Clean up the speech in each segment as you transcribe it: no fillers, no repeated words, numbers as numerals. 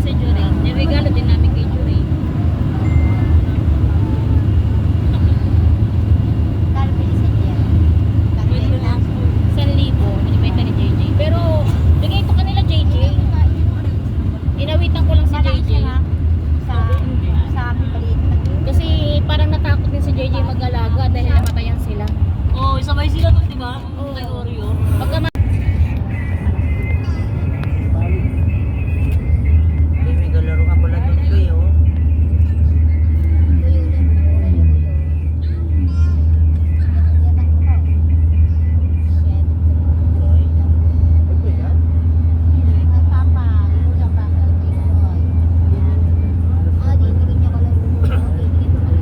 sa Juray. Nirigalo din namin kay Juray. Kalpili sa diyan. Pwede na 1,000. Binibenta ni JJ. Pero, bigay ito kanila JJ. Inawitan ko lang si JJ. Sa amin maliit na. Kasi parang natakot din si JJ mag-alaga dahil namatayan sila. Oo, sabay sila doon, di ba? Oo. Kay Oreo. Pagka May galaro ka pala doon kayo. Tuyo yun. Mura yung tuyo. Yan ang ko. Ang papa, ulam ba? Ah, titigin niya ko lang. Titigin ko lang.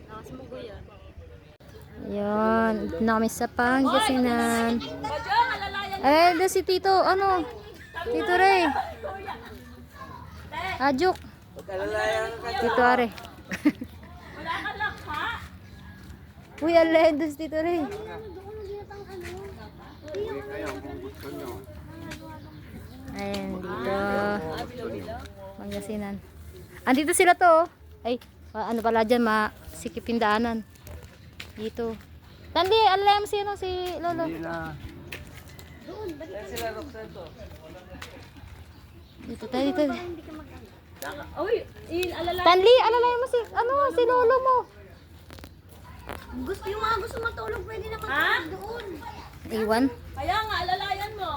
Nakasmugo yan. Yun, namin sa Pangasinan. Eh, doon si Tito, ano? Tito Ray. Ajuk. Tito Are. Uy, alay, doon si Tito Ray. Ayan, dito. Pangasinan. Andito sila to, oh. Ay, ano pala dyan, masikipin daanan. Dito. Tandi, alam mo sino si Lolo? Dito tayo, dito. Uy, alala. Tanli, alalay mo si, ano, si Lolo mo. Gusto yung mga gusto matulog, pwede naman Ha? doon. Iwan. Kaya nga, alalayan mo.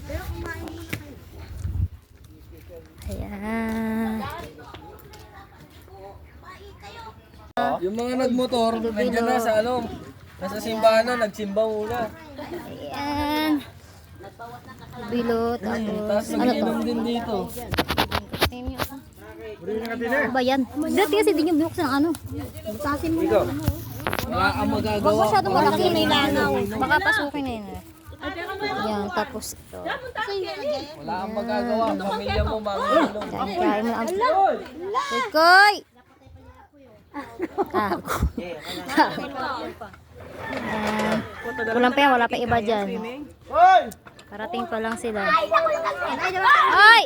Pero kumain mo na kayo. Ayan. Yung mga nagmotor, nandiyan na sa ano, nasa simbahan na, nagsimba muna. Ayan. Bilo, tapos, Tapos ano to? nagiinom din dito. Tingin nyo, Ano ba yan? Dati kasi di nyo binuksan ang ano. Butasin mo na. Wala kang Huwag magagawa. masyadong malaki na ilangaw. Baka pasukin na yun. Yan, tapos ito. Wala kang magagawa. Pamilya mo, mamilo. Kain mo ang... Koy! Kulang pa yan, wala pa iba dyan. Parating pa lang sila. Ay!